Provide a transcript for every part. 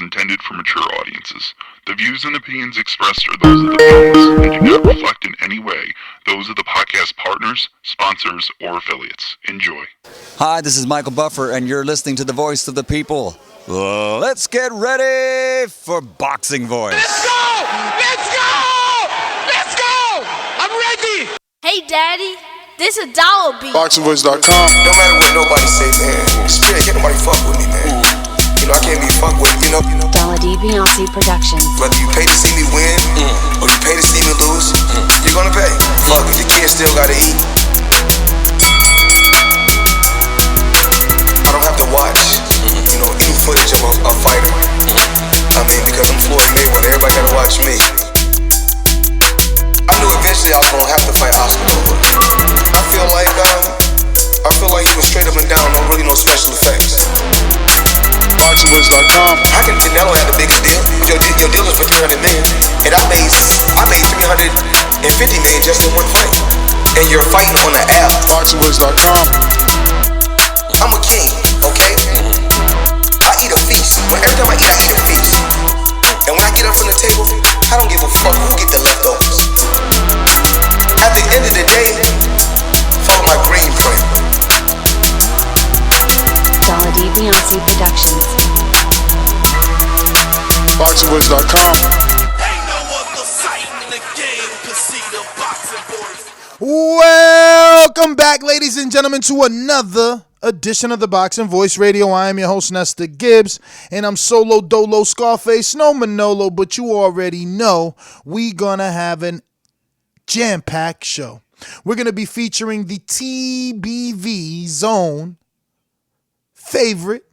intended for mature audiences. The views and opinions expressed are those of the hosts and do not reflect in any way those of the podcast partners, sponsors, or affiliates. Enjoy. Hi, this is Michael Buffer, and you're listening to the Voice of the People. Let's get ready for Boxing Voice. Let's go! Let's go! Let's go! I'm ready! Hey, Daddy, this a dollar beat. BoxingVoice.com. No matter what nobody say, man. Spirit, can't nobody fuck with me, man. You know, I can't be fucked with, you know. WBC Productions. Whether you pay to see me win, or you pay to see me lose, you're gonna pay. Fuck it, your kids still gotta eat. I don't have to watch, you know, any footage of a fighter. I mean, because I'm Floyd Mayweather, everybody gotta watch me. I knew eventually I was gonna have to fight Oscar, but I feel like he was straight up and down, no special effects. BoxingVoice.com. I can Canelo had the biggest deal. Your deal is for 300 million, and I made 350 million just in one fight. And you're fighting on the app. BoxingVoice.com. I'm a king, okay? I eat a feast. Every time I eat a feast. And when I get up from the table, I don't give a fuck who get the leftovers. At the end of the day, follow my green print. WBC Productions. BoxingVoice.com. Ain't no other sight in the game to see the boxing voice. Welcome back, ladies and gentlemen, to another edition of the Boxing Voice Radio. I am your host, Nestor Gibbs, and I'm solo dolo Scarface, no Manolo, but you already know we gonna have an jam-packed show. We're gonna be featuring the TBV Zone favorite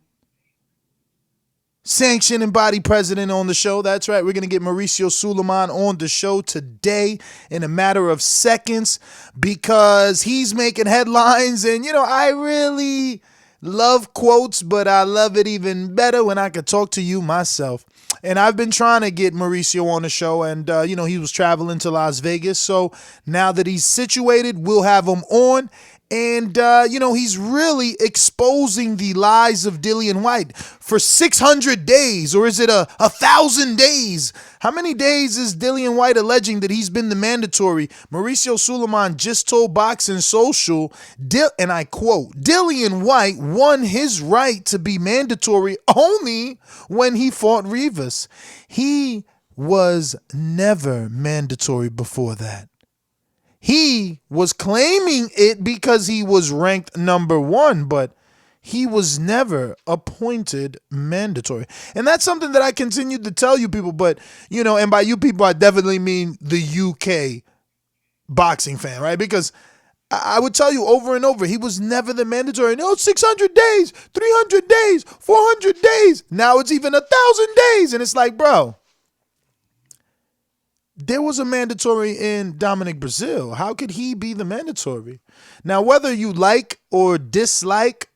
sanctioned and body president on the show. That's right. We're going to get Mauricio Suleiman on the show today in a matter of seconds because he's making headlines. And, you know, I really love quotes, but I love it even better when I could talk to you myself. And I've been trying to get Mauricio on the show, and, you know, he was traveling to Las Vegas. So now that he's situated, we'll have him on. And, you know, he's really exposing the lies of Dillian Whyte for 600 days, or is it 1,000 days? How many days is Dillian Whyte alleging that he's been the mandatory? Mauricio Suleiman just told Boxing Social, and I quote, Dillian Whyte won his right to be mandatory only when he fought Rivas. He was never mandatory before that. He was claiming it because he was ranked number one, but he was never appointed mandatory. And that's something that I continued to tell you people, but, you know, and by you people, I definitely mean the UK boxing fan, right? Because I would tell you over and over, he was never the mandatory. No, 600 days, 300 days, 400 days. Now it's even 1,000 days. And it's like, bro, there was a mandatory in Dominic Brazil. How could he be the mandatory? Now, whether you like or dislike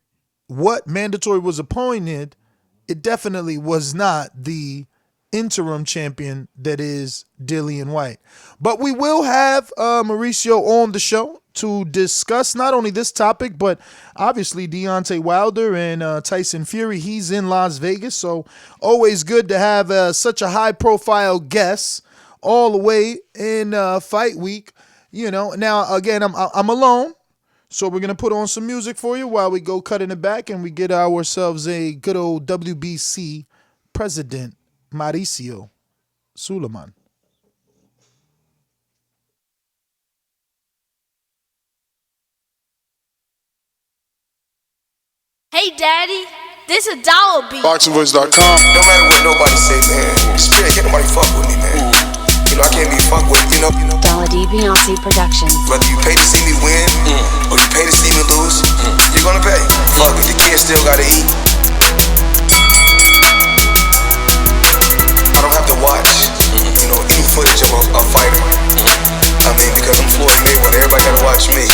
what mandatory was appointed, it definitely was not the interim champion that is Dillian Whyte. But we will have Mauricio on the show to discuss not only this topic, but obviously Deontay Wilder and Tyson Fury. He's in Las Vegas, so always good to have such a high-profile guest all the way in fight week, you know. Now, again, I'm alone, so we're going to put on some music for you while we go cutting it back and we get ourselves a good old WBC President Mauricio Sulaiman. Hey, Daddy, this a dollar beat. BoxingVoice.com. No matter what nobody say, man. Spirit, can't nobody fuck with me, man. You know, I can't be fucked with, you know. WBC Productions. Whether you pay to see me win, or you pay to see me lose, you're gonna pay. Fuck it, your kids still gotta eat. I don't have to watch, you know, any footage of a fighter. I mean, because I'm Floyd Mayweather, everybody gotta watch me.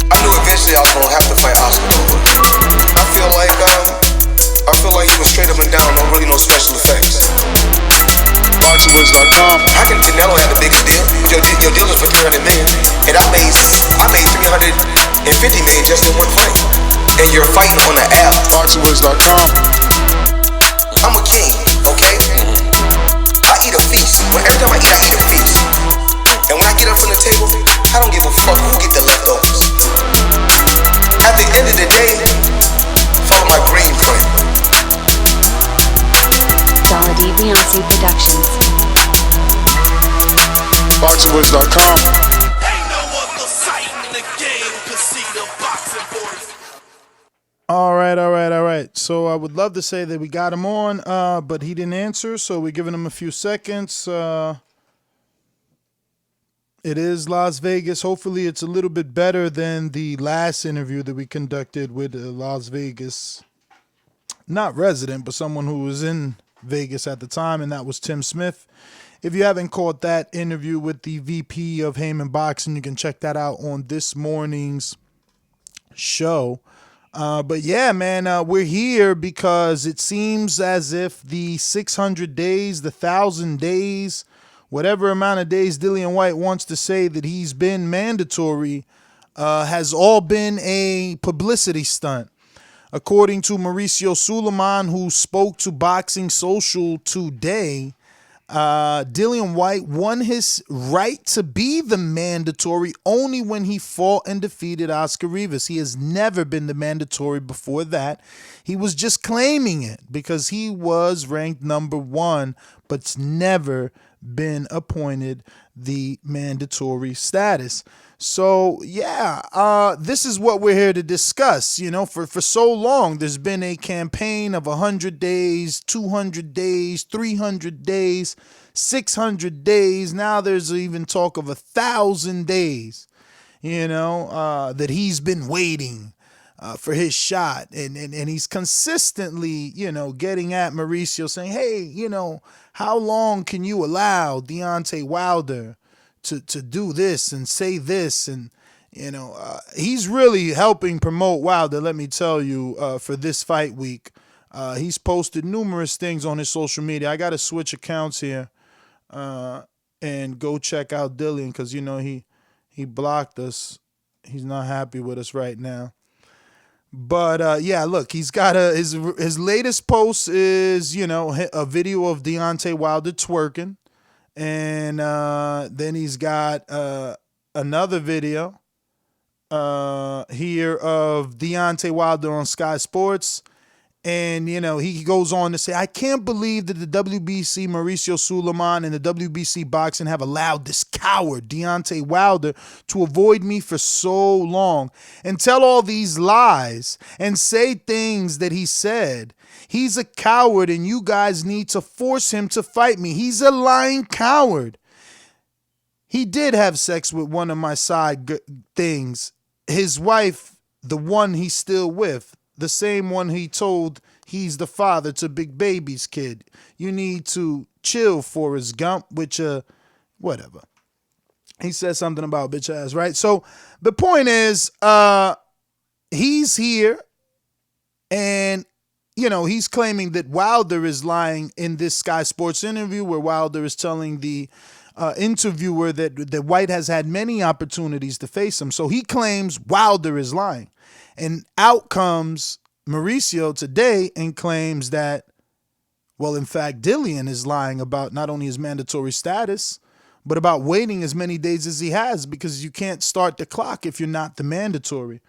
I knew eventually I was gonna have to fight Oscar, but I feel like he was straight up and down, no special effects. BoxingVoice.com. I can Canelo had the biggest deal. Your deal is for 300 million, and I made 350 million just in one fight. And you're fighting on the app. BoxingVoice.com. Beyonce Productions. BoxingVoice.com. Ain't no other sight in the game could see the boxing voice. All right. So I would love to say that we got him on, but he didn't answer, so we're giving him a few seconds. It is Las Vegas. Hopefully it's a little bit better than the last interview that we conducted with Las Vegas, not resident, but someone who was in Vegas at the time, and that was Tim Smith. If you haven't caught that interview with the VP of Heyman Boxing, you can check that out on this morning's show. But yeah, man, we're here because it seems as if the 600 days, the 1,000 days, whatever amount of days Dillian Whyte wants to say that he's been mandatory, has all been a publicity stunt. According to Mauricio Suleiman, who spoke to Boxing Social today, Dillian Whyte won his right to be the mandatory only when he fought and defeated Oscar Rivas. He has never been the mandatory before that. He was just claiming it because he was ranked number 1, but's never been appointed the mandatory status. So yeah, this is what we're here to discuss. You know, for so long, there's been a campaign of 100 days, 200 days, 300 days, 600 days. Now there's even talk of 1,000 days, you know, that he's been waiting for his shot. And he's consistently, you know, getting at Mauricio saying, hey, you know, how long can you allow Deontay Wilder to do this and say this? And, you know, he's really helping promote Wilder, let me tell you, for this fight week. He's posted numerous things on his social media. I got to switch accounts here and go check out Dillian because, you know, he blocked us. He's not happy with us right now. But yeah, look, he's got his latest post is, you know, a video of Deontay Wilder twerking. And then he's got another video here of Deontay Wilder on Sky Sports. And, you know, he goes on to say, I can't believe that the WBC Mauricio Suleiman and the WBC Boxing have allowed this coward, Deontay Wilder, to avoid me for so long and tell all these lies and say things that he said. He's a coward and you guys need to force him to fight me. He's a lying coward. He did have sex with one of my side things. His wife, the one he's still with. The same one he told he's the father to Big Baby's kid. You need to chill, Forrest Gump, which, whatever. He said something about bitch ass, right? So the point is, he's here and, you know, he's claiming that Wilder is lying in this Sky Sports interview where Wilder is telling the interviewer that Whyte has had many opportunities to face him. So he claims Wilder is lying. And out comes Mauricio today and claims that, well, in fact, Dillian is lying about not only his mandatory status, but about waiting as many days as he has because you can't start the clock if you're not the mandatory.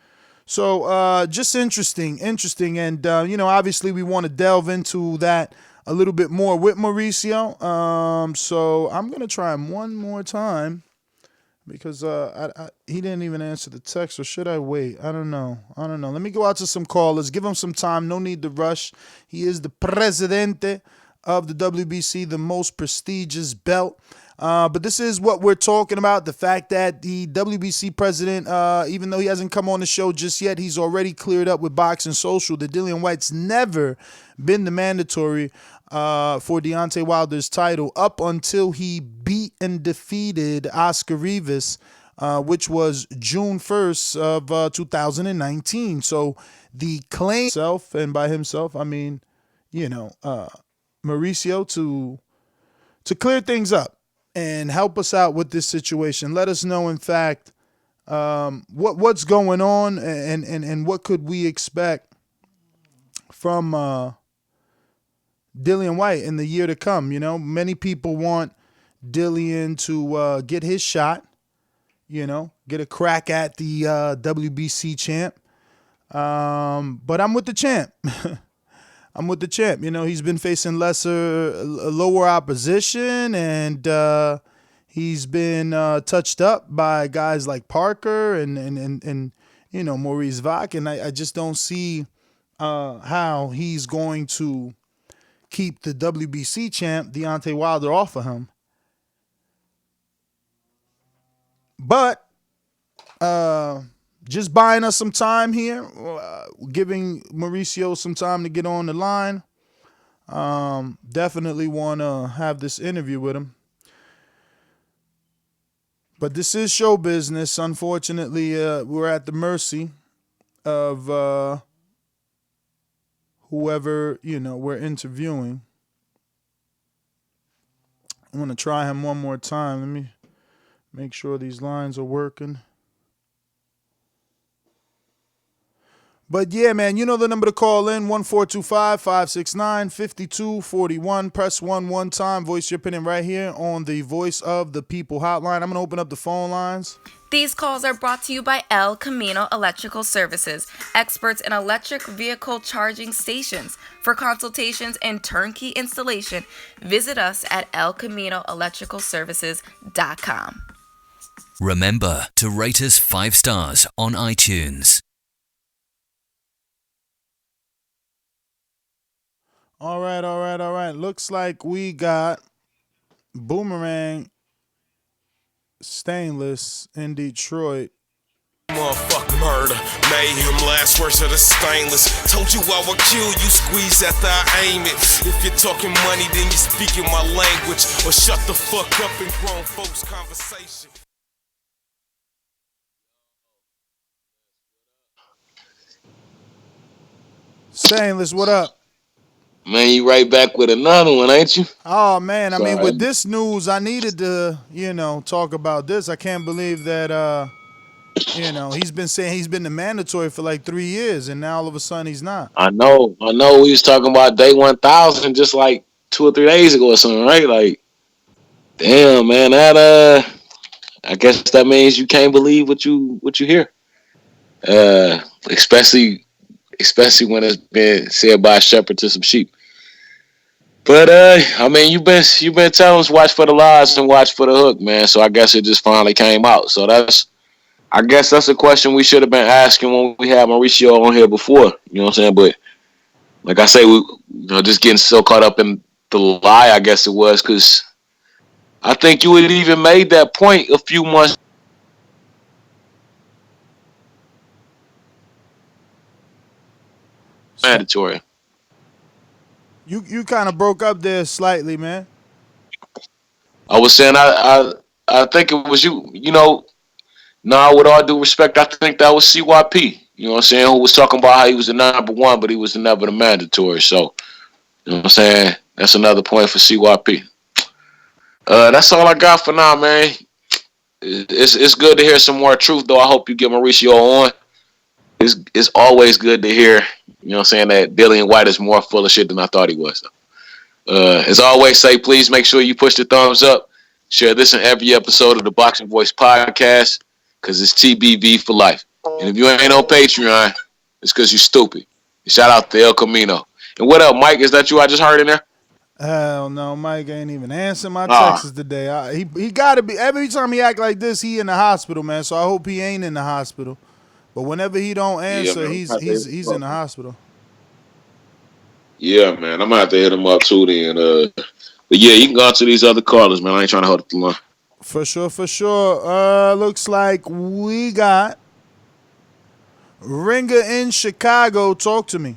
So just interesting. And, you know, obviously we want to delve into that a little bit more with Mauricio. So I'm going to try him one more time. Because he didn't even answer the text, or should I wait? I don't know. Let me go out to some callers. Give him some time. No need to rush. He is the presidente of the WBC, the most prestigious belt. But this is what we're talking about. The fact that the WBC president, even though he hasn't come on the show just yet, he's already cleared up with Boxing Social that Dillian Whyte's never been the mandatory for Deontay Wilder's title up until he beat and defeated Oscar Rivas, which was June 1st of 2019. So the claim himself, and by himself, I mean, you know, Mauricio to clear things up and help us out with this situation. Let us know, in fact, what's going on and what could we expect from Dillian Whyte in the year to come. You know, many people want Dillian to get his shot, you know, get a crack at the WBC champ. But I'm with the champ. I'm with the champ. You know, he's been facing lower opposition, and he's been touched up by guys like Parker and you know, Maurice Vac, and I just don't see how he's going to keep the WBC champ Deontay Wilder off of him. But just buying us some time here, giving Mauricio some time to get on the line. Definitely want to have this interview with him. But this is show business. Unfortunately, we're at the mercy of whoever, you know, we're interviewing. I'm going to try him one more time. Let me make sure these lines are working. But yeah, man, you know the number to call in, 1-425-569-5241. Press 1 one time. Voice your opinion right here on the Voice of the People hotline. I'm going to open up the phone lines. These calls are brought to you by El Camino Electrical Services, experts in electric vehicle charging stations. For consultations and turnkey installation, visit us at elcaminoelectricalservices.com. Remember to rate us 5 stars on iTunes. All right. Looks like we got Boomerang Stainless in Detroit. Motherfucking murder, mayhem, last words of the stainless. Told you I would kill you, squeeze after I aim it. If you're talking money, then you're speaking my language. Or shut the fuck up in grown folks' conversation. Stainless, what up? Man, you right back with another one, ain't you? Oh, man, I mean, Sorry. with this news, I needed to, you know, talk about this. I can't believe that, you know, he's been saying he's been the mandatory for like 3 years, and now all of a sudden he's not. I know. We was talking about day 1,000 just like 2 or 3 days ago or something, right? Like, damn, man, that I guess that means you can't believe what you hear. Especially when it's been said by a shepherd to some sheep. But I mean, you've been telling us watch for the lies and watch for the hook, man. So I guess it just finally came out. So I guess that's a question we should have been asking when we had Mauricio on here before. You know what I'm saying? But like I say, we just getting so caught up in the lie, I guess it was, because I think you had even made that point a few months. Mandatory. You kind of broke up there slightly, man. I was saying I think it was you. You know, nah, with all due respect, I think that was CYP. You know what I'm saying? Who was talking about how he was the number one, but he was never the mandatory. So, you know what I'm saying? That's another point for CYP. That's all I got for now, man. It's good to hear some more truth, though. I hope you get Mauricio on. It's always good to hear, you know what I'm saying, that Dillian Whyte is more full of shit than I thought he was. As always, say, please make sure you push the thumbs up. Share this in every episode of the Boxing Voice podcast, because it's TBV for life. And if you ain't on Patreon, it's because you stupid. Shout out to El Camino. And what up, Mike? Is that you I just heard in there? Hell no, Mike ain't even answering my texts today. He got to be. Every time he act like this, he in the hospital, man. So I hope he ain't in the hospital. But whenever he don't answer, he's in the hospital. Yeah, man. I'm gonna have to hit him up too then. But yeah, you can go out to these other callers, man. I ain't trying to hold up the line. For sure. Looks like we got Ringer in Chicago. Talk to me.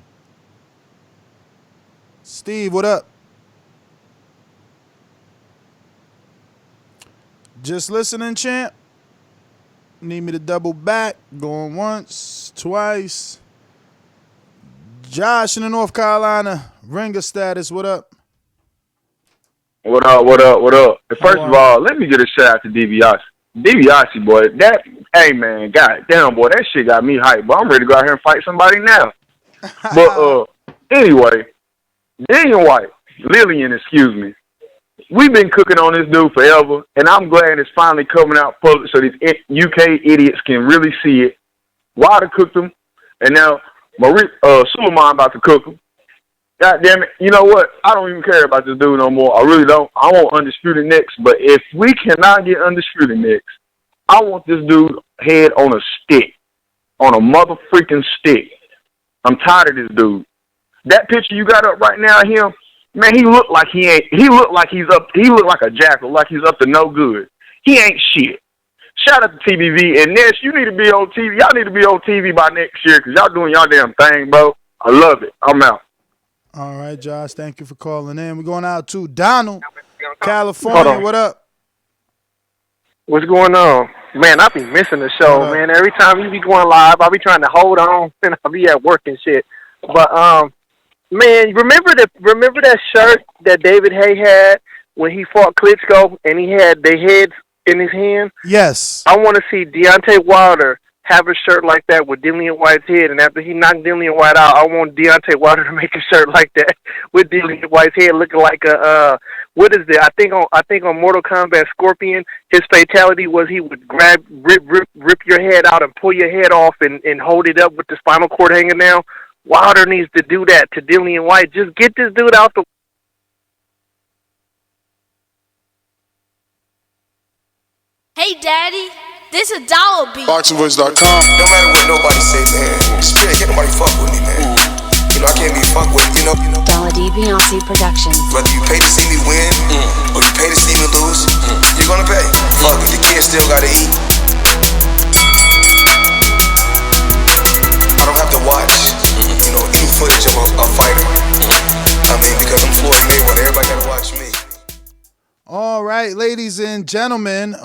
Steve, what up? Just listening, champ. Need me to double back. Going once, twice. Josh in the North Carolina. Ringer status, what up? What up? First of all, let me get a shout out to DiBiase. DiBiase, boy, hey man, god damn, boy, that shit got me hyped, but I'm ready to go out here and fight somebody now. But anyway, Lillian, excuse me. We've been cooking on this dude forever, and I'm glad it's finally coming out public so these UK idiots can really see it. Wilder cooked him, and now Suleiman about to cook him. God damn it. You know what? I don't even care about this dude no more. I really don't. I want undisputed next, but if we cannot get undisputed next, I want this dude head on a stick. On a motherfucking stick. I'm tired of this dude. That picture you got up right now of him, man, he looked like he looked like a jackal, like he's up to no good. He ain't shit. Shout out to TBV and Ness, you need to be on TV. Y'all need to be on TV by next year because y'all doing y'all damn thing, bro. I love it. I'm out. All right, Josh, thank you for calling in. We're going out to Donald, California. What up? What's going on? Man, I be missing the show, man. Every time you be going live, I be trying to hold on, and I be at work and shit. But man, remember that shirt that David Hay had when he fought Klitschko, and he had their heads in his hand? Yes. I want to see Deontay Wilder have a shirt like that with Dillian Whyte's head, and after he knocked Dillian Whyte out, I want Deontay Wilder to make a shirt like that with Dillian Whyte's head looking like a what is it? I think on Mortal Kombat Scorpion, his fatality was he would rip your head out and pull your head off and hold it up with the spinal cord hanging down. Wilder needs to do that to Dillian Whyte. Just get this dude out the. Hey, Daddy, this a dollar beat. BoxingVoice.com. No matter what nobody say, man. Spirit, can't nobody fuck with me, man. You know, I can't be fucked with, you know. Dollar DiBiase Productions. Whether you pay to see me win or you pay to see me lose, you're gonna pay. Fuck it, your kids still gotta eat. I don't have to watch, you know, any footage of a fighter. I mean, because I'm Floyd Mayweather, everybody gotta watch me. All right, ladies and gentlemen,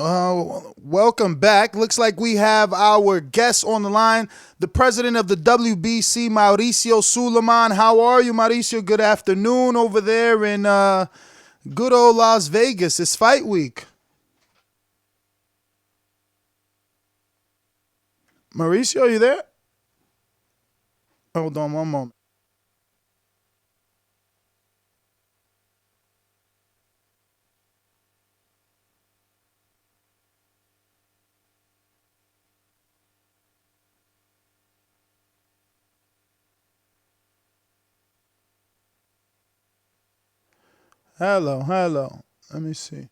welcome back. Looks like we have our guest on the line, the president of the WBC, Mauricio Sulaiman. How are you, Mauricio? Good afternoon over there in good old Las Vegas. It's fight week. Mauricio, are you there? Hold on one moment. Hello. Let me see.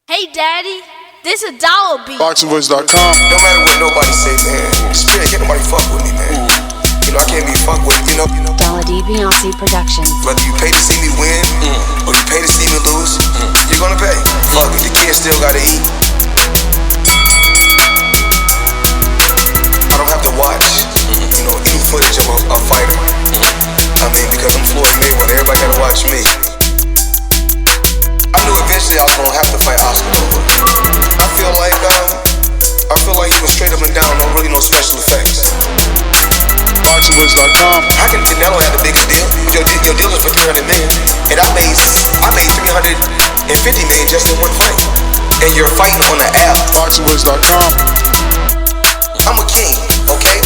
Hey, Daddy, this a dollar beat. BoxingVoice.com. No matter what nobody say, man. Spirit, can't nobody fuck with me, man. You know, I can't be fucked with, you know. Dollar DiBiase Productions. Whether you pay to see me win or you pay to see me lose, you're gonna pay. Fuck it, your kids still gotta eat. I don't have to watch, you know, any footage of a fighter. I mean, because I'm Floyd Mayweather, everybody gotta watch me. I knew eventually I was gonna have to fight Oscar, though. I feel like he was straight up and down, no special effects. BoxingVoice.com. How can Canelo have the biggest deal? Your deal is for 300 million, and I made 350 million just in one fight. And you're fighting on the app. BoxingVoice.com. I'm a king, okay?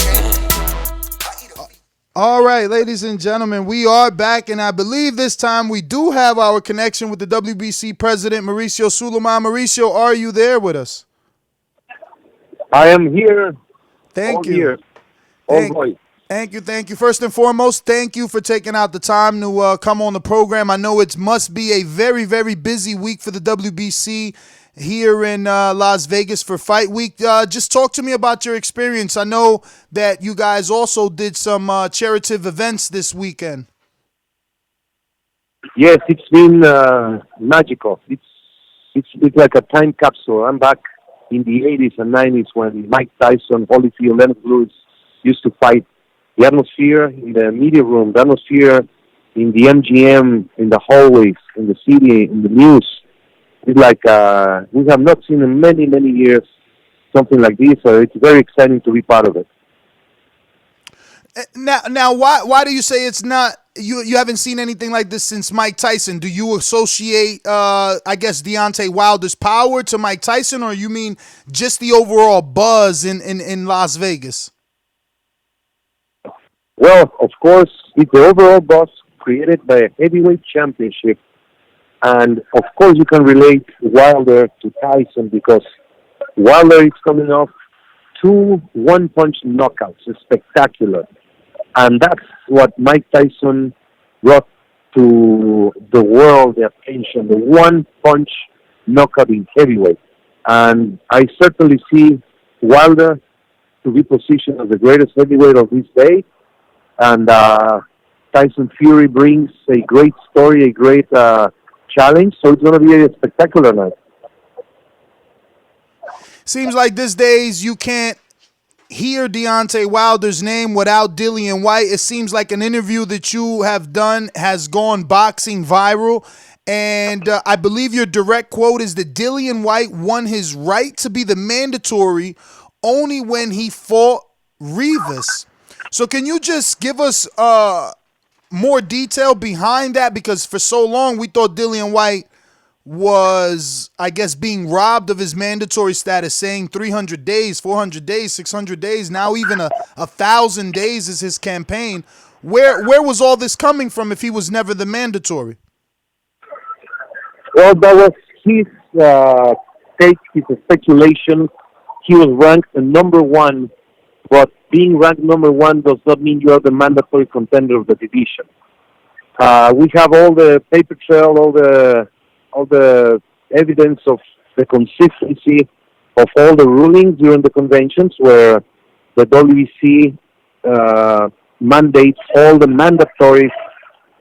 All right, ladies and gentlemen, we are back, and I believe this time we do have our connection with the WBC President Mauricio Sulaiman. Mauricio, are you there with us? I am here. Thank you. Here. Thank you. First and foremost, thank you for taking out the time to come on the program. I know it must be a very, very busy week for the WBC here in Las Vegas for Fight Week. Just talk to me about your experience. I know that you guys also did some charitative events this weekend. Yes, it's been magical. It's like a time capsule. I'm back in the 80s and 90s when Mike Tyson, Holyfield, Lennox Lewis used to fight. The atmosphere in the media room, the atmosphere in the MGM, in the hallways, in the city, in the news. It's like we have not seen in many, many years something like this, so it's very exciting to be part of it. Now, why do you say it's not? You haven't seen anything like this since Mike Tyson. Do you associate, I guess, Deontay Wilder's power to Mike Tyson, or you mean just the overall buzz in Las Vegas? Well, of course, it's the overall buzz created by a heavyweight championship. And, of course, you can relate Wilder to Tyson because Wilder is coming off 2 one-punch knockouts, spectacular. And that's what Mike Tyson brought to the world, the attention, the one-punch knockout in heavyweight. And I certainly see Wilder to be positioned as the greatest heavyweight of this day. And Tyson Fury brings a great story, a great challenge. So it's going to be a spectacular night. Seems like these days you can't hear Deontay Wilder's name without Dillian Whyte. It seems like an interview that you have done has gone boxing viral. And I believe your direct quote is that Dillian Whyte won his right to be the mandatory only when he fought Rivas. So can you just give us more detail behind that? Because for so long we thought Dillian Whyte was, I guess, being robbed of his mandatory status, saying 300 days, 400 days, 600 days, now even 1,000 days is his campaign. Where was all this coming from if he was never the mandatory? Well, that was his take, his speculation. He was ranked number one, but being ranked number one does not mean you are the mandatory contender of the division. We have all the paper trail, all the evidence of the consistency of all the rulings during the conventions where the WBC mandates all the mandatories.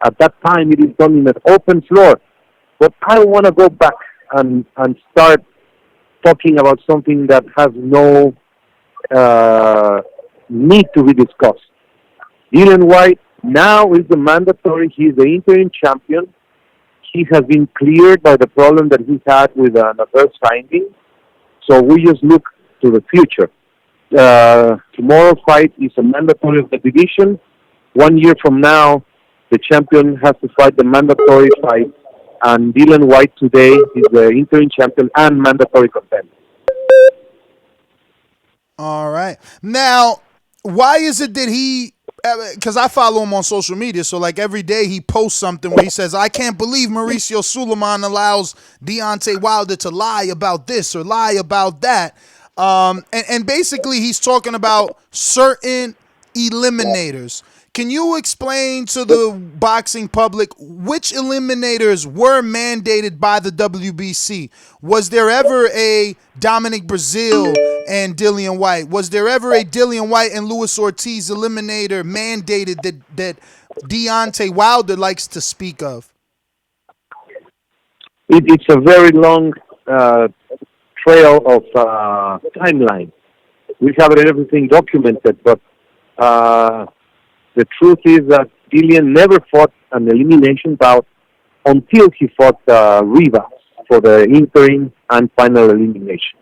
At that time, it is done in an open floor. But I want to go back and start talking about something that has no need to be discussed. Dillian Whyte now is the mandatory. He's the interim champion. He has been cleared by the problem that he had with an adverse finding. So we just look to the future. Tomorrow's fight is a mandatory of the division. 1 year from now, the champion has to fight the mandatory fight. And Dillian Whyte today is the interim champion and mandatory contender. All right. Now, why is it that he, because I follow him on social media, so like every day he posts something where he says, I can't believe Mauricio Suleiman allows Deontay Wilder to lie about this or lie about that. And basically he's talking about certain eliminators. Can you explain to the boxing public which eliminators were mandated by the WBC? Was there ever a Dominic Brazil and Dillian Whyte? Was there ever a Dillian Whyte and Luis Ortiz eliminator mandated that Deontay Wilder likes to speak of? It's a very long trail of timeline. We have everything documented, but the truth is that Dillian never fought an elimination bout until he fought Rivas for the interim and final elimination.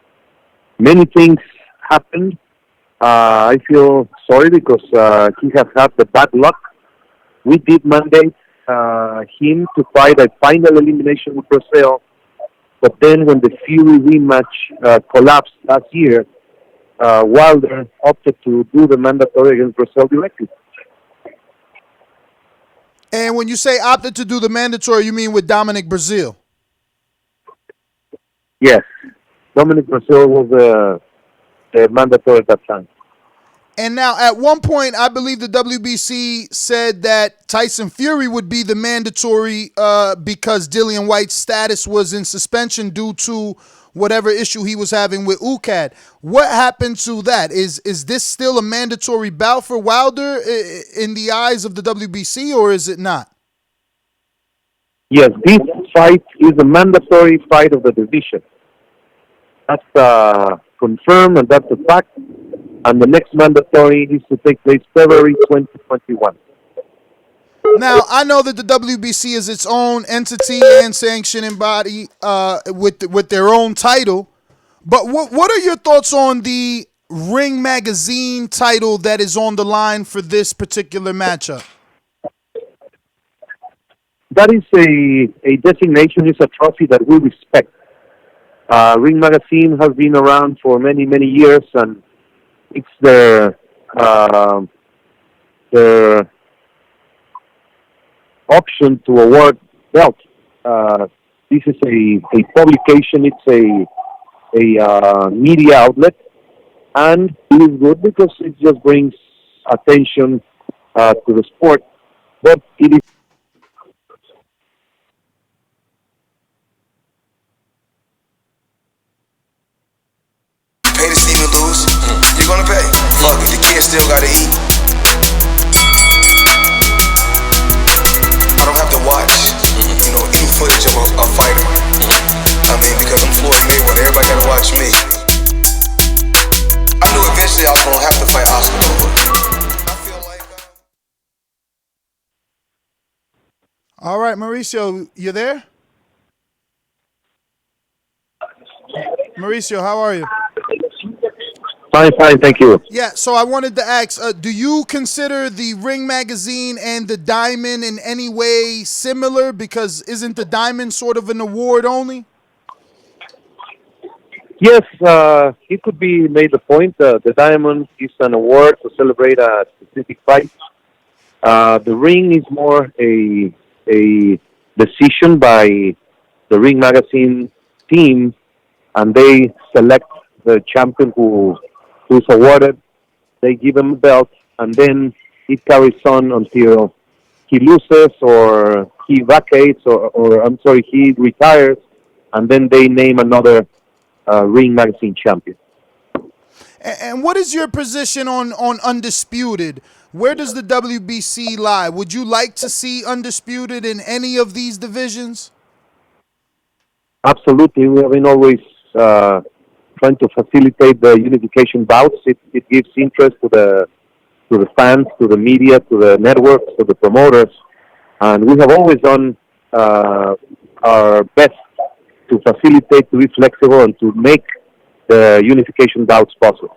Many things happened. I feel sorry because he has had the bad luck. We did mandate him to fight a final elimination with Brazil, but then when the Fury rematch collapsed last year, Wilder opted to do the mandatory against Brazil directly. And when you say opted to do the mandatory, you mean with Dominic Brazil? Yes. Dominic Brazil was the mandatory at that time. And now, at one point, I believe the WBC said that Tyson Fury would be the mandatory because Dillian Whyte's status was in suspension due to whatever issue he was having with UCAD. What happened to that? Is this still a mandatory bout for Wilder in the eyes of the WBC, or is it not? Yes, this fight is a mandatory fight of the division. That's confirmed, and that's a fact. And the next mandatory is to take place February 2021. Now, I know that the WBC is its own entity and sanctioning body with their own title, but what are your thoughts on the Ring Magazine title that is on the line for this particular matchup? That is a designation, is a trophy that we respect. Ring Magazine has been around for many, many years, and it's their option to award belts. This is a publication. It's a media outlet, and it is good because it just brings attention to the sport. But it is Pay to see me lose, you're gonna pay. Fuck it, the kids still gotta eat. I don't have to watch, any footage of a fighter. I mean, because I'm Floyd Mayweather, everybody gotta watch me. I knew eventually I was gonna have to fight Oscar though. All right, Mauricio, you there? Mauricio, how are you? fine, thank you. Yeah, so I wanted to ask, do you consider the Ring magazine and the Diamond in any way similar? Because isn't the Diamond sort of an award only? Yes, it could be made the point. The Diamond is an award to celebrate a specific fight. The Ring is more a decision by the Ring magazine team, and they select the champion who's awarded. They give him a belt, and then it carries on until he loses or he vacates or he retires, and then they name another Ring magazine champion. And what is your position on Undisputed? Where does the WBC lie? Would you like to see Undisputed in any of these divisions? Absolutely. We have been always trying to facilitate the unification bouts. It gives interest to the fans, to the media, to the networks, to the promoters. And we have always done our best to facilitate, to be flexible, and to make the unification bouts possible.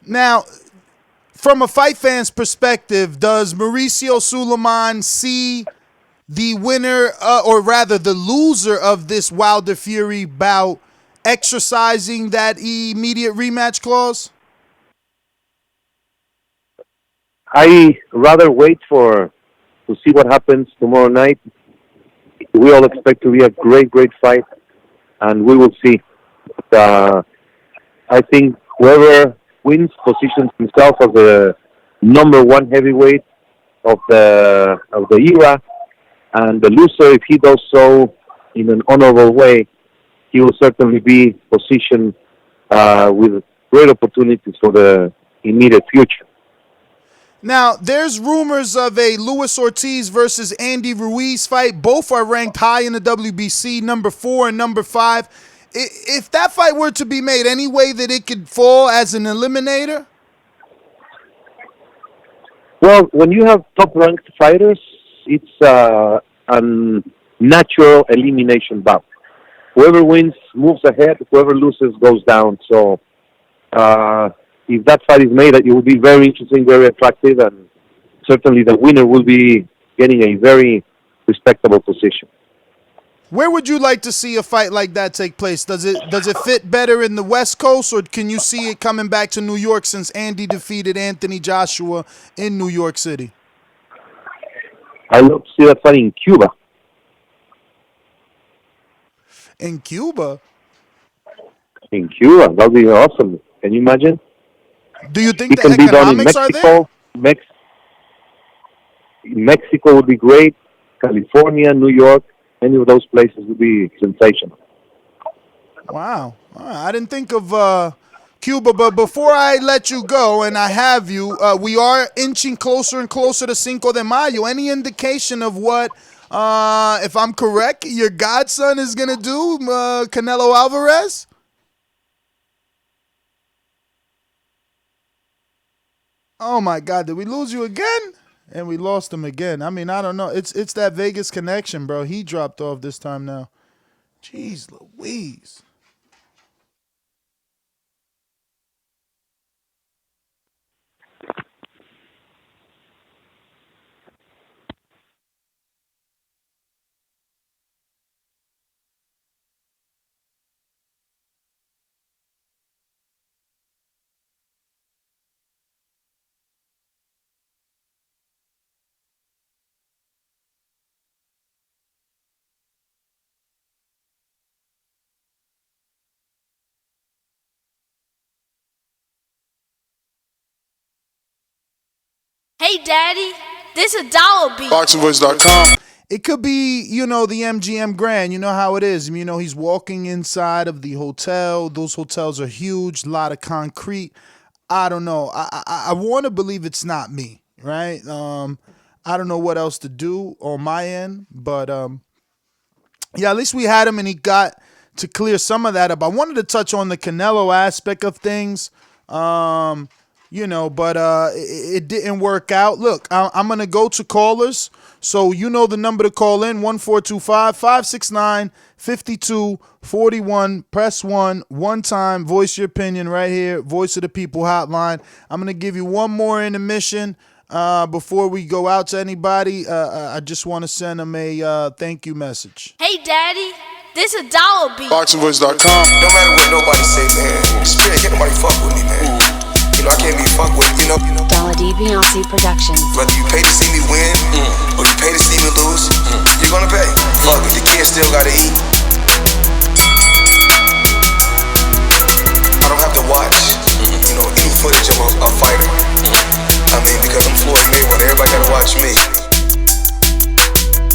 Now, from a fight fan's perspective, does Mauricio Suleiman see the winner, or rather the loser of this Wilder Fury bout, exercising that immediate rematch clause? I rather wait to see what happens tomorrow night. We all expect to be a great fight, and we will see. But, I think whoever wins positions himself as the number one heavyweight of the era, and the loser, if he does so in an honorable way, he will certainly be positioned with great opportunities for the immediate future. Now, there's rumors of a Luis Ortiz versus Andy Ruiz fight. Both are ranked high in the WBC, number 4 and number 5. If that fight were to be made, any way that it could fall as an eliminator? Well, when you have top-ranked fighters, it's a natural elimination bout. Whoever wins moves ahead. Whoever loses goes down. So if that fight is made, it will be very interesting, very attractive, and certainly the winner will be getting a very respectable position. Where would you like to see a fight like that take place? Does it fit better in the West Coast, or can you see it coming back to New York since Andy defeated Anthony Joshua in New York City? I love to see that fight in Cuba. In Cuba? In Cuba, that would be awesome. Can you imagine? Do you think it the can be done in economics are Mexico? there? Mexico would be great. California, New York, any of those places would be sensational. Wow. I didn't think of Cuba, but before I let you go, and I have you, we are inching closer and closer to Cinco de Mayo. Any indication of what, if I'm correct, your godson is going to do, Canelo Alvarez? Oh, my God. Did we lose you again? And we lost him again. I mean, I don't know. It's that Vegas connection, bro. He dropped off this time now. Jeez Louise. Hey, Daddy, this a dollar beat. BoxingVoice.com. It could be, the MGM Grand. You know how it is. He's walking inside of the hotel. Those hotels are huge, a lot of concrete. I don't know. I want to believe it's not me, right? I don't know what else to do on my end, but yeah, at least we had him and he got to clear some of that up. I wanted to touch on the Canelo aspect of things, but it didn't work out. Look, I'm going to go to callers. So you know the number to call in, 1425-569-5241. Press 1 time. Voice your opinion right here. Voice of the People hotline. I'm going to give you one more intermission before we go out to anybody. I just want to send them a thank you message. Hey, Daddy, this a dollar beat. BoxingVoice.com. No matter what nobody say, man. Spirit, can't nobody fuck with me, man. I can't be fucked with, Dollar DiBiase Productions. Whether you pay to see me win, or you pay to see me lose, you're gonna pay. Fuck it, your kids still gotta eat. I don't have to watch, any footage of a fighter. Because I'm Floyd Mayweather, everybody gotta watch me.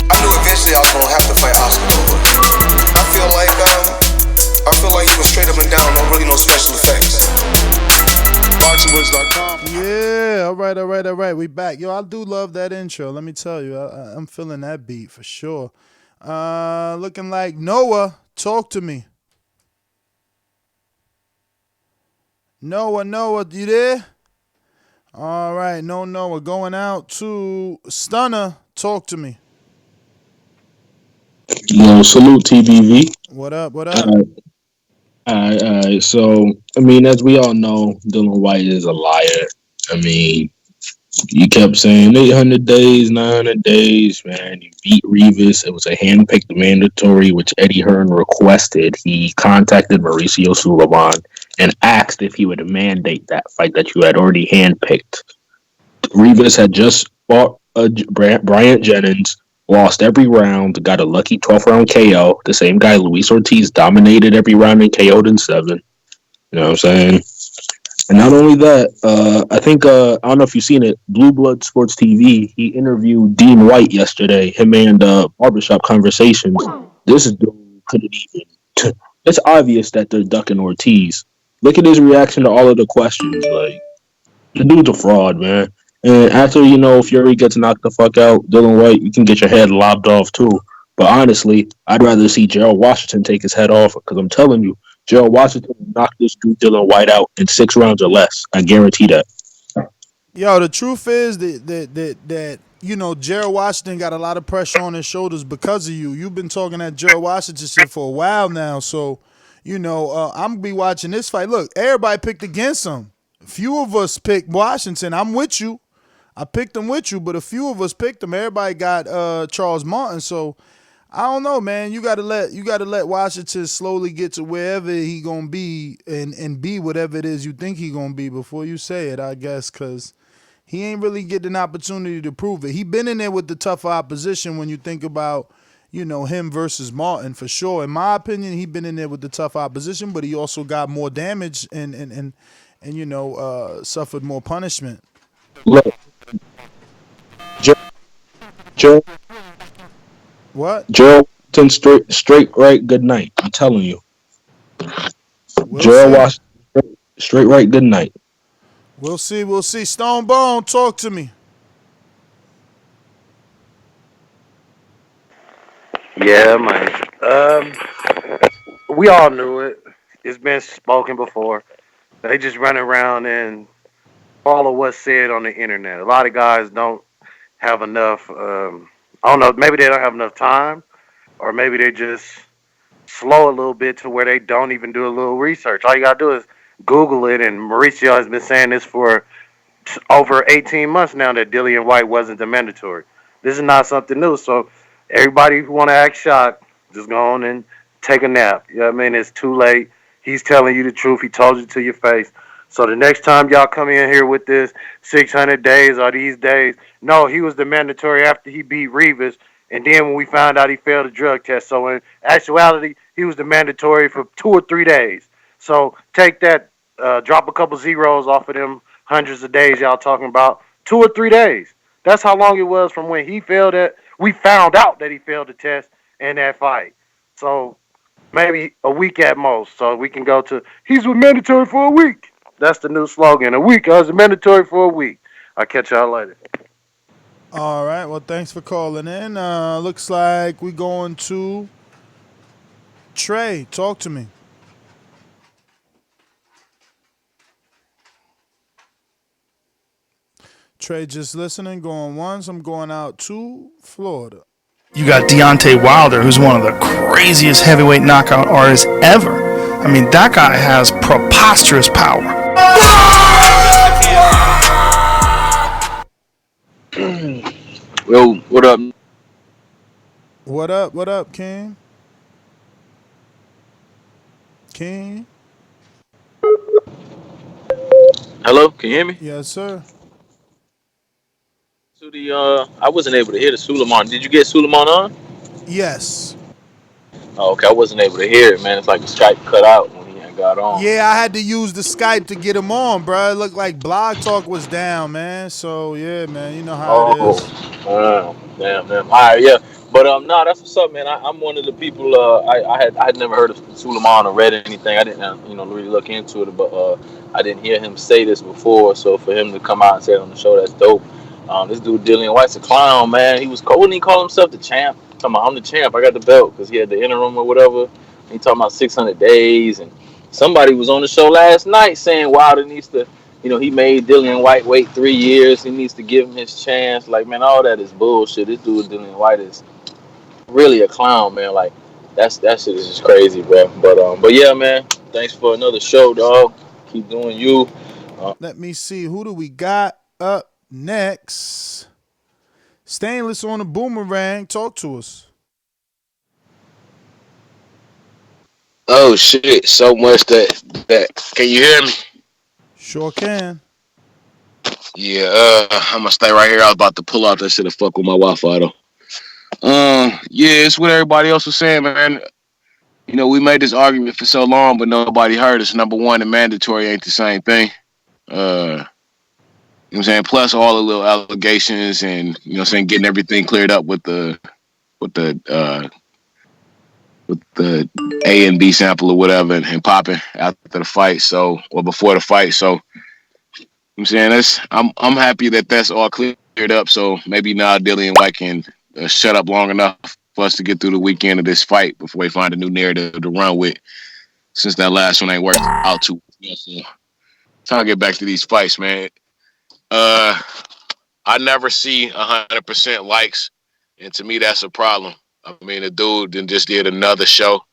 I knew eventually I was gonna have to fight Oscar Nova. I feel like he was straight up and down, no special effects. BoxingVoice.com. Yeah, all right. We back. Yo, I do love that intro. Let me tell you, I'm feeling that beat for sure. Looking like Noah, talk to me. Noah, you there? All right, Noah. Going out to Stunner, talk to me. Yo, salute TBV. What up? All right. So, as we all know, Dillian Whyte is a liar. You kept saying 800 days, 900 days, man. You beat Rivas. It was a hand-picked mandatory, which Eddie Hearn requested. He contacted Mauricio Sulaiman and asked if he would mandate that fight that you had already hand-picked. Rivas had just fought Bryant Jennings, lost every round, got a lucky 12th round KO. The same guy, Luis Ortiz, dominated every round and KO'd in 7. You know what I'm saying? And not only that, I think, I don't know if you've seen it, Blue Blood Sports TV, he interviewed Dean White yesterday, him and Barbershop Conversations. This dude couldn't even... It's obvious that they're ducking Ortiz. Look at his reaction to all of the questions. Like, the dude's a fraud, man. And after, Fury gets knocked the fuck out, Dillian Whyte, you can get your head lobbed off too. But honestly, I'd rather see Gerald Washington take his head off, because I'm telling you, Gerald Washington knocked this dude Dillian Whyte out in 6 rounds or less. I guarantee that. Yo, the truth is that Gerald Washington got a lot of pressure on his shoulders because of you. You've been talking that Gerald Washington shit for a while now, so I'm gonna be watching this fight. Look, everybody picked against him. A few of us picked Washington. I'm with you. I picked him with you, but a few of us picked him. Everybody got Charles Martin, so I don't know, man. You gotta let Washington slowly get to wherever he gonna be and be whatever it is you think he gonna be before you say it, I guess, because he ain't really getting an opportunity to prove it. He been in there with the tougher opposition when you think about, him versus Martin, for sure. In my opinion, he been in there with the tough opposition, but he also got more damage and suffered more punishment. Look, Joe. What? Geraldton straight right, good night. I'm telling you. Gerald Washington straight right, good night. We'll see. Stone Bone, talk to me. Yeah, man. We all knew it. It's been spoken before. They just run around and follow what's said on the internet. A lot of guys don't have enough. I don't know. Maybe they don't have enough time, or maybe they just slow a little bit to where they don't even do a little research. All you gotta do is Google it. And Mauricio has been saying this for over 18 months now that Dillian Whyte wasn't the mandatory. This is not something new. So everybody who want to act shocked, just go on and take a nap. You know what I mean? It's too late. He's telling you the truth. He told you to your face. So the next time y'all come in here with this 600 days or these days, no, he was the mandatory after he beat Rivas. And then when we found out he failed a drug test. So in actuality, he was the mandatory for 2 or 3 days. So take that, drop a couple zeros off of them hundreds of days y'all talking about. 2 or 3 days. That's how long it was from when he failed it. We found out that he failed the test in that fight. So maybe a week at most. So we can go to, he's mandatory for a week. That's the new slogan. A week. I was mandatory for a week. I'll catch y'all later. All right. Well, thanks for calling in. Looks like we going to Trey. Talk to me. Trey just listening, going once. I'm going out to Florida. You got Deontay Wilder, who's one of the craziest heavyweight knockout artists ever. I mean, that guy has preposterous power. Yo, what up? What up? What up, King? King? Hello, can you hear me? Yes, sir. To the I wasn't able to hear the Suleiman. Did you get Suleiman on? Yes. Oh, okay, I wasn't able to hear it, man. It's like the Skype cut out when he had got on. Yeah, I had to use the Skype to get him on, bro. It looked like Blog Talk was down, man. So, yeah, man, you know how it is. Damn. All right, yeah. But no, that's what's up, man. I'm one of the people. I had never heard of Suleiman or read anything. I didn't, really look into it. But I didn't hear him say this before. So for him to come out and say it on the show, that's dope. This dude Dillian Whyte's a clown, man. He was wouldn't he call himself the champ? Talking about I'm the champ. I got the belt because he had the interim or whatever. He talking about 600 days, and somebody was on the show last night saying Wilder needs to. He made Dillian Whyte wait 3 years. He needs to give him his chance. Like, man, all that is bullshit. This dude Dillian Whyte is really a clown, man. Like, that shit is just crazy, bro. But yeah, man. Thanks for another show, dog. Keep doing you. Let me see. Who do we got up next? Stainless on the boomerang. Talk to us. Oh shit! So much that can you hear me? Sure can. Yeah, I'm gonna stay right here. I was about to pull out that shit and fuck with my Wi-Fi though. Yeah, it's what everybody else was saying, man. We made this argument for so long, but nobody heard us. Number one, the mandatory ain't the same thing. You know what I'm saying? Plus all the little allegations and getting everything cleared up with the A and B sample or whatever and popping after the fight, or before the fight. So I'm saying I'm happy that that's all cleared up. So maybe now Dillian Whyte can shut up long enough for us to get through the weekend of this fight before we find a new narrative to run with. Since that last one ain't worked out too well. So trying to get back to these fights, man. I never see 100% likes, and to me that's a problem. I mean, the dude then just did another show.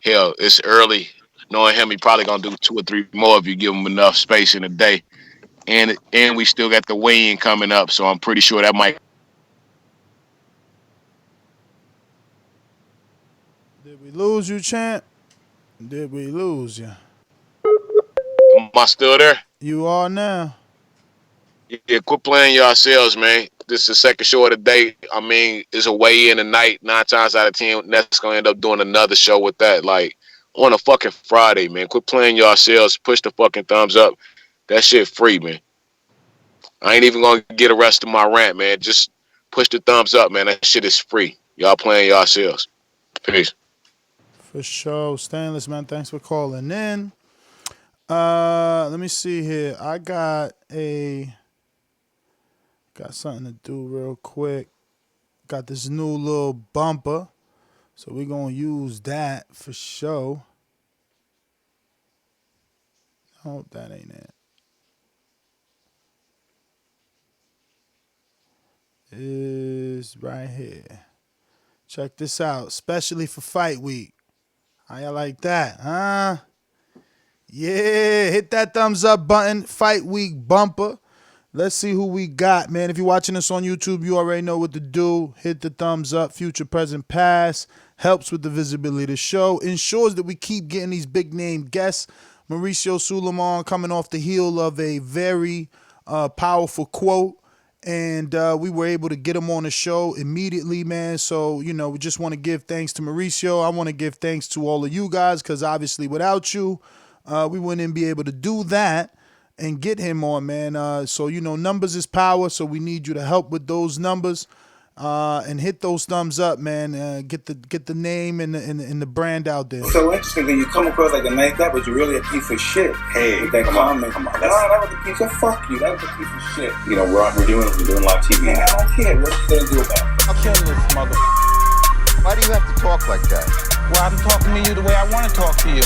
Hell, it's early. Knowing him, he probably gonna do 2 or 3 more if you give him enough space in a day. And we still got the weigh-in coming up, so I'm pretty sure that might. Did we lose you, champ? Did we lose you? Am I still there? You are now. Yeah, quit playing yourselves, man. This is the second show of the day. I mean, it's a weigh-in tonight. 9 times out of 10, Nets gonna end up doing another show with that, like on a fucking Friday, man. Quit playing yourselves. Push the fucking thumbs up. That shit free, man. I ain't even gonna get the rest of my rant, man. Just push the thumbs up, man. That shit is free. Y'all playing yourselves. Peace. For sure. Stainless, man. Thanks for calling in. Let me see here. I got something to do real quick. Got this new little bumper. So we're going to use that for sure. I hope that ain't it. Is right here. Check this out. Especially for fight week. How y'all like that, huh? Yeah, hit that thumbs up button. Fight week bumper. Let's see who we got, man. If you're watching us on YouTube, you already know what to do. Hit the thumbs up, future, present, past. Helps with the visibility of the show. Ensures that we keep getting these big name guests. Mauricio Suleiman coming off the heel of a very powerful quote. And we were able to get him on the show immediately, man. So, we just want to give thanks to Mauricio. I want to give thanks to all of you guys because obviously without you, we wouldn't be able to do that. and get him on, man. So numbers is power. So we need you to help with those numbers. And hit those thumbs up, man. Get the name and the brand out there. So interesting that you come across like a nice guy, but you're really a piece of shit. Hey, with that comment. Come on. That was a piece of fuck you. That was a piece of shit. We're doing live TV. Man, I don't care. What you gonna do about it? I'll kill this mother. Why do you have to talk like that? Well, I'm talking to you the way I want to talk to you.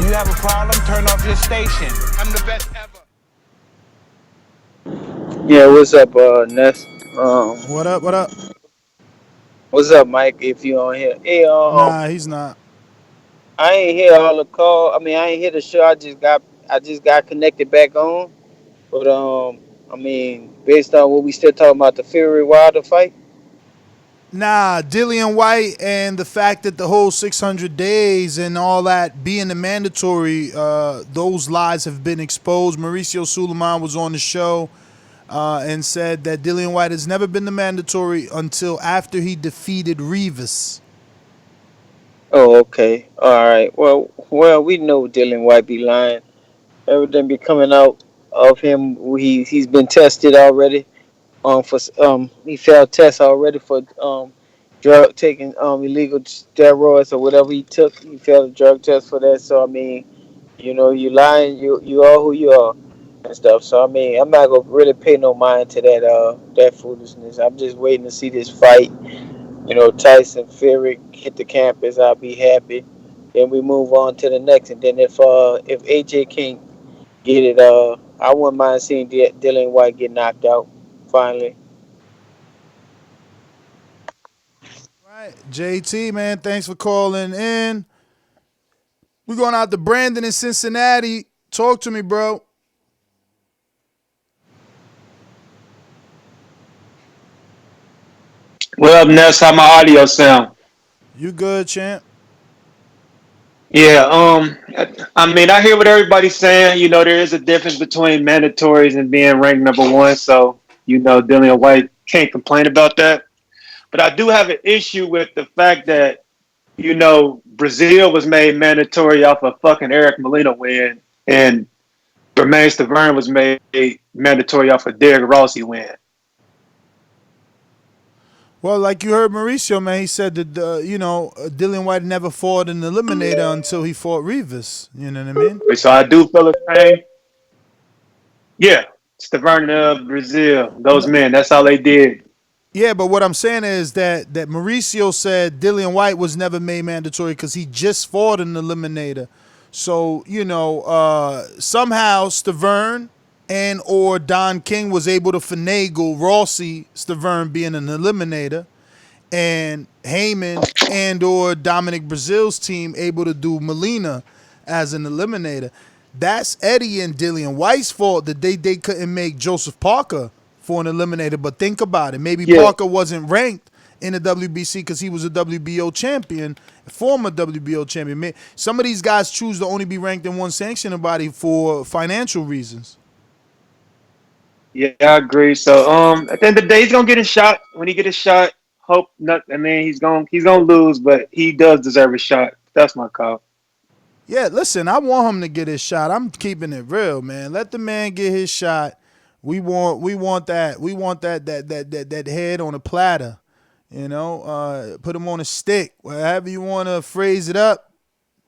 You have a problem? Turn off your station. I'm the best ever. Yeah, what's up, Ness? What up? What's up, Mike? If you on here, hey, nah, he's not. I ain't hear all the call. I ain't hear the show. I just got connected back on. But based on what we still talking about, the Fury Wilder fight. Nah, Dillian Whyte and the fact that the whole 600 days and all that being the mandatory, those lies have been exposed. Mauricio Suleiman was on the show. And said that Dillian Whyte has never been the mandatory until after he defeated Rivas. Oh, okay. All right. Well, we know Dillian Whyte be lying. Everything be coming out of him. He's been tested already. He failed tests already for taking illegal steroids or whatever he took. He failed a drug test for that. So you lying. You are who you are. And stuff. So I'm not gonna really pay no mind to that foolishness. I'm just waiting to see this fight. Tyson Fury hit the campus. I'll be happy. Then we move on to the next. And then if AJ can't get it, I wouldn't mind seeing Dillian Whyte get knocked out finally. Right, JT, man, thanks for calling in. We're going out to Brandon in Cincinnati. Talk to me, bro. What up, Ness? How my audio sound? You good, champ? Yeah, I hear what everybody's saying. There is a difference between mandatories and being ranked number one. So, Dillian Whyte can't complain about that. But I do have an issue with the fact that, Brazil was made mandatory off a fucking Eric Molina win, and Romain Stavern was made mandatory off a Derek Rossi win. Well, like you heard Mauricio, man, he said that, Dillian Whyte never fought an eliminator until he fought Rivas. You know what I mean? So I do feel the same. Yeah, Stavern, Brazil, those men, that's all they did. Yeah, but what I'm saying is that Mauricio said Dillian Whyte was never made mandatory because he just fought an eliminator. So, somehow Stavern and or Don King was able to finagle Rossi, Stavern being an eliminator, and Heyman and or Dominic Brazil's team able to do Molina as an eliminator. That's Eddie and Dillian Whyte's fault that they couldn't make Joseph Parker for an eliminator. But think about it. Maybe Parker wasn't ranked in the WBC because he was a WBO champion, former WBO champion. Some of these guys choose to only be ranked in one sanctioning body for financial reasons. Yeah, I agree. So, at the end of the day, he's gonna get a shot. When he get a shot, hope not. He's gonna lose, but he does deserve a shot. That's my call. Yeah, listen, I want him to get his shot. I'm keeping it real, man. Let the man get his shot. We want that head on a platter. Put him on a stick. However you want to phrase it up,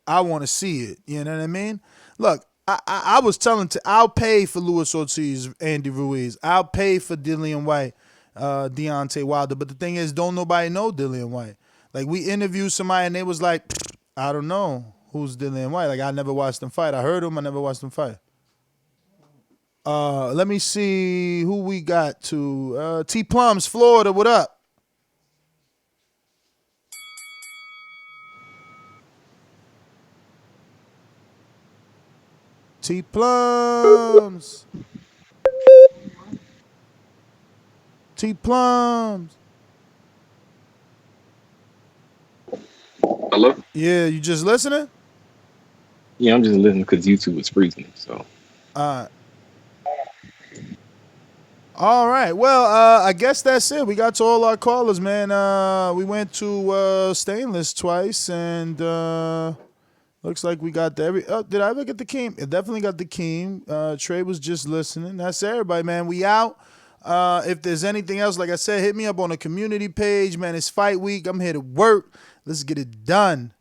I want to see it. You know what I mean? Look. I was I'll pay for Luis Ortiz, Andy Ruiz. I'll pay for Dillian Whyte, Deontay Wilder. But the thing is, don't nobody know Dillian Whyte. Like, we interviewed somebody and they was like, I don't know who's Dillian Whyte. Like, I never watched him fight. I heard him. I never watched him fight. Let me see who we got to. T Plums, Florida. What up? T Plums. T Plums. Hello? Yeah, you just listening? Yeah, I'm just listening because YouTube is freezing. So. All right. Well, I guess that's it. We got to all our callers, man. We went to Stainless twice, and Looks like we got the did I look at the Keem? It definitely got the Keem. Trey was just listening. That's everybody, man. We out. If there's anything else, like I said, hit me up on the community page, man. It's fight week. I'm here to work. Let's get it done.